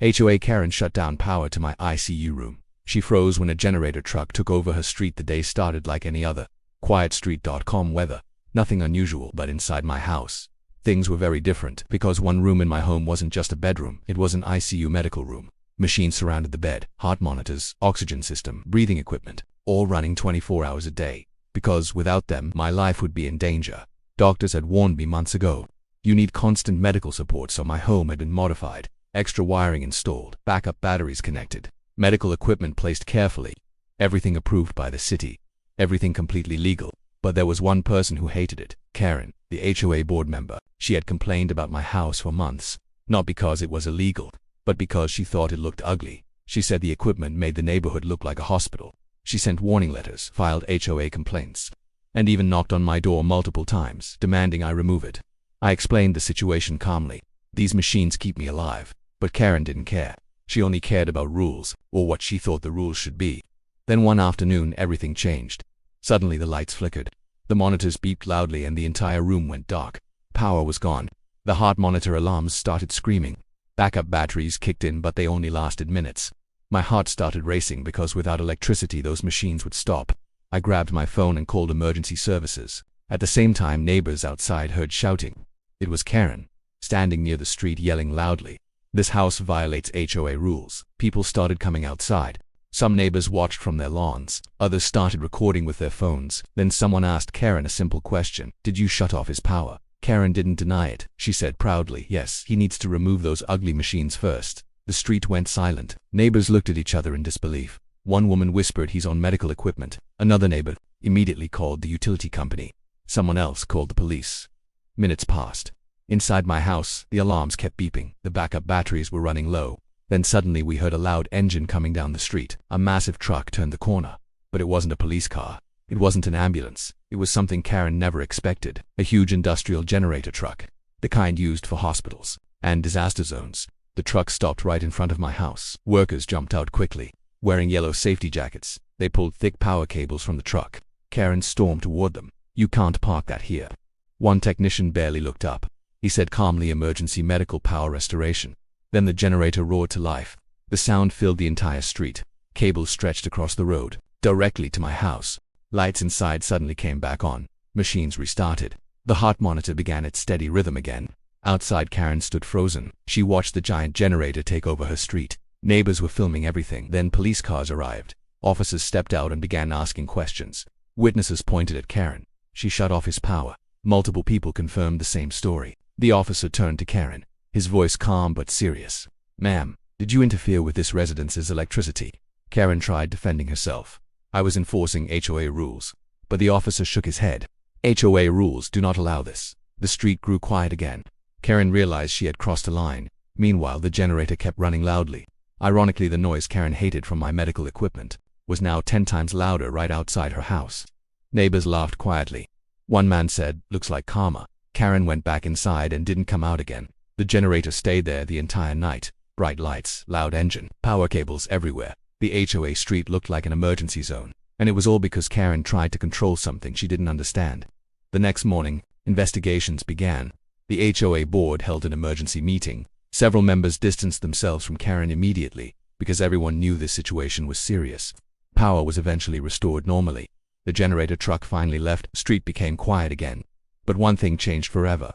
HOA Karen shut down power to my ICU room. She froze when a generator truck took over her street. The day started like any other. Quiet street.com weather. Nothing unusual, but inside my house, things were very different because one room in my home wasn't just a bedroom, it was an ICU medical room. Machines surrounded the bed, heart monitors, oxygen system, breathing equipment, all running 24 hours a day. Because without them, my life would be in danger. Doctors had warned me months ago. You need constant medical support, so my home had been modified. Extra wiring installed, backup batteries connected, medical equipment placed carefully. Everything approved by the city. Everything completely legal. But there was one person who hated it, Karen, the HOA board member. She had complained about my house for months. Not because it was illegal, but because she thought it looked ugly. She said the equipment made the neighborhood look like a hospital. She sent warning letters, filed HOA complaints, and even knocked on my door multiple times, demanding I remove it. I explained the situation calmly. These machines keep me alive. But Karen didn't care. She only cared about rules, or what she thought the rules should be. Then one afternoon, everything changed. Suddenly the lights flickered. The monitors beeped loudly and the entire room went dark. Power was gone. The heart monitor alarms started screaming. Backup batteries kicked in, but they only lasted minutes. My heart started racing because without electricity those machines would stop. I grabbed my phone and called emergency services. At the same time, neighbors outside heard shouting. It was Karen, standing near the street yelling loudly. This house violates HOA rules. People started coming outside. Some neighbors watched from their lawns. Others started recording with their phones. Then someone asked Karen a simple question. Did you shut off his power? Karen didn't deny it. She said proudly, yes, he needs to remove those ugly machines first. The street went silent. Neighbors looked at each other in disbelief. One woman whispered he's on medical equipment. Another neighbor immediately called the utility company. Someone else called the police. Minutes passed. Inside my house, the alarms kept beeping. The backup batteries were running low. Then suddenly we heard a loud engine coming down the street. A massive truck turned the corner. But it wasn't a police car. It wasn't an ambulance. It was something Karen never expected. A huge industrial generator truck. The kind used for hospitals and disaster zones. The truck stopped right in front of my house. Workers jumped out quickly, wearing yellow safety jackets. They pulled thick power cables from the truck. Karen stormed toward them. You can't park that here. One technician barely looked up. He said calmly, emergency medical power restoration. Then the generator roared to life. The sound filled the entire street. Cables stretched across the road, directly to my house. Lights inside suddenly came back on. Machines restarted. The heart monitor began its steady rhythm again. Outside, Karen stood frozen. She watched the giant generator take over her street. Neighbors were filming everything. Then police cars arrived. Officers stepped out and began asking questions. Witnesses pointed at Karen. She shut off his power. Multiple people confirmed the same story. The officer turned to Karen, his voice calm but serious. Ma'am, did you interfere with this residence's electricity? Karen tried defending herself. I was enforcing HOA rules. But the officer shook his head. HOA rules do not allow this. The street grew quiet again. Karen realized she had crossed a line. Meanwhile, the generator kept running loudly. Ironically, the noise Karen hated from my medical equipment was now 10 times louder right outside her house. Neighbors laughed quietly. One man said, looks like karma. Karen went back inside and didn't come out again. The generator stayed there the entire night. Bright lights, loud engine, power cables everywhere. The HOA street looked like an emergency zone. And it was all because Karen tried to control something she didn't understand. The next morning, investigations began. The HOA board held an emergency meeting. Several members distanced themselves from Karen immediately because everyone knew this situation was serious. Power was eventually restored normally. The generator truck finally left. The street became quiet again. But one thing changed forever.